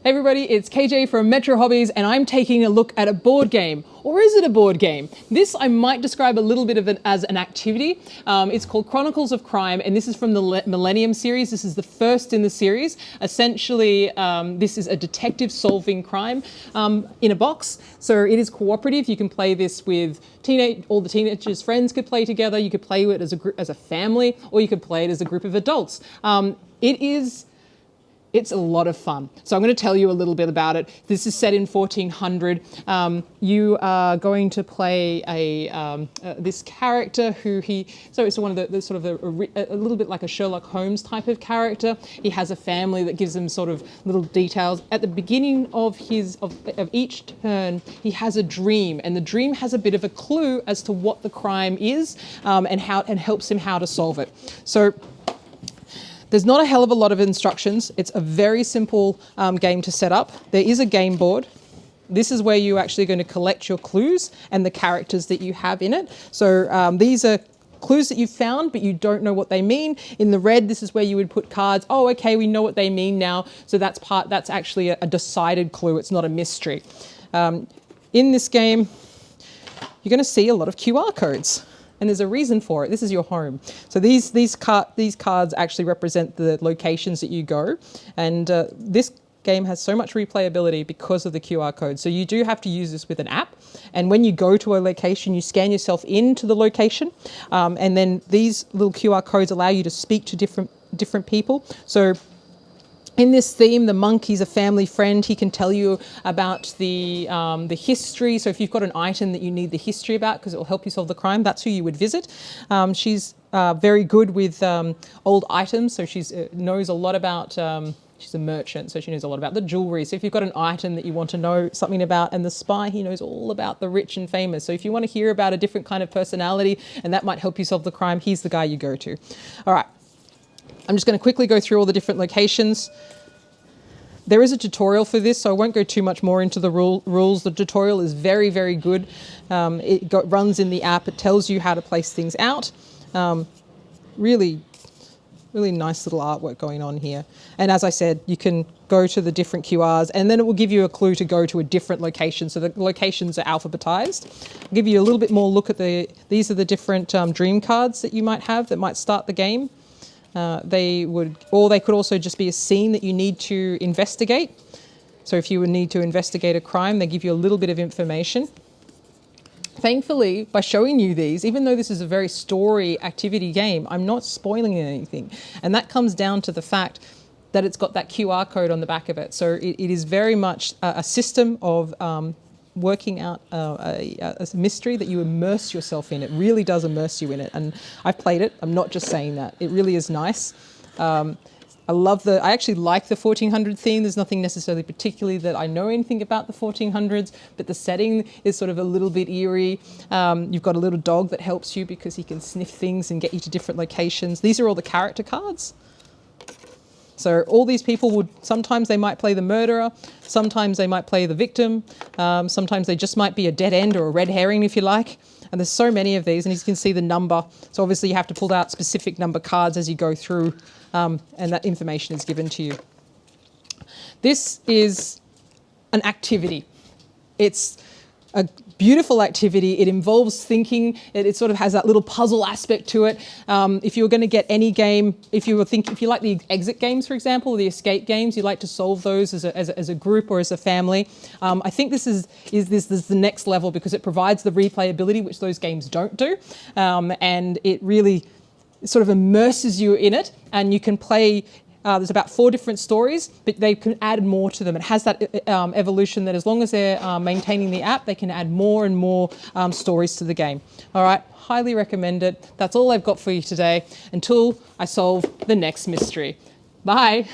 Hey everybody, it's KJ from Metro Hobbies, and I'm taking a look at a board game. Or is it a board game? This I might describe a little bit of it as an activity. It's called Chronicles of Crime, and this is from the Millennium series. This is the first in the series. Essentially, this is a detective solving crime in a box. So it is cooperative. You can play this with all the teenagers' friends could play together. You could play it as a group, as a family, or you could play it as a group of adults. It's a lot of fun. So I'm going to tell you a little bit about it. This is set in 1400. You are going to play this character it's one of the sort of a little bit like a Sherlock Holmes type of character. He has a family that gives him sort of little details. At the beginning of each turn, he has a dream, and the dream has a bit of a clue as to what the crime is, and helps him how to solve it. So there's not a hell of a lot of instructions. It's a very simple game to set up. There is a game board. This is where you're actually going to collect your clues and the characters that you have in it. So these are clues that you've found, but you don't know what they mean. In the red, this is where you would put cards. Oh, okay, we know what they mean now. So that's actually a decided clue. It's not a mystery. In this game, you're going to see a lot of QR codes. And there's a reason for it. This is your home. So these cards actually represent the locations that you go. And this game has so much replayability because of the QR code. So you do have to use this with an app. And when you go to a location, you scan yourself into the location. And then these little QR codes allow you to speak to different people. So in this theme, the monkey's a family friend. He can tell you about the history. So if you've got an item that you need the history about because it will help you solve the crime, that's who you would visit. She's very good with old items. So she knows a lot about, she's a merchant, so she knows a lot about the jewelry. So if you've got an item that you want to know something about, and the spy, he knows all about the rich and famous. So if you want to hear about a different kind of personality and that might help you solve the crime, he's the guy you go to. All right. I'm just going to quickly go through all the different locations. There is a tutorial for this, so I won't go too much more into the rules. The tutorial is very, very good. It runs in the app. It tells you how to place things out. Really, really nice little artwork going on here. And as I said, you can go to the different QRs, and then it will give you a clue to go to a different location. So the locations are alphabetized. I'll give you a little bit more look at these are the different dream cards that you might have that might start the game. They could also just be a scene that you need to investigate. So if you would need to investigate a crime, they give you a little bit of information. Thankfully, by showing you these, even though this is a very story activity game, I'm not spoiling anything. And that comes down to the fact that it's got that QR code on the back of it. So it is very much a system of working out a mystery that you immerse yourself in. It really does immerse you in it. And I've played it. I'm not just saying that. It really is nice. I actually like the 1400 theme. There's nothing necessarily particularly that I know anything about the 1400s, but the setting is sort of a little bit eerie. You've got a little dog that helps you because he can sniff things and get you to different locations. These are all the character cards. So all these people sometimes they might play the murderer, sometimes they might play the victim, sometimes they just might be a dead end or a red herring if you like. And there's so many of these, and you can see the number. So obviously you have to pull out specific number cards as you go through, and that information is given to you. This is an activity. It's a beautiful activity. It involves thinking. It sort of has that little puzzle aspect to it. If you were going to get any game, if you like the exit games, for example, or the escape games, you like to solve those as a group or as a family. I think this is the next level because it provides the replayability which those games don't do, and it really sort of immerses you in it, and you can play. There's about 4 different stories, but they can add more to them. It has that evolution that as long as they're maintaining the app, they can add more and more stories to the game. All right, highly recommend it. That's all I've got for you today until I solve the next mystery. Bye.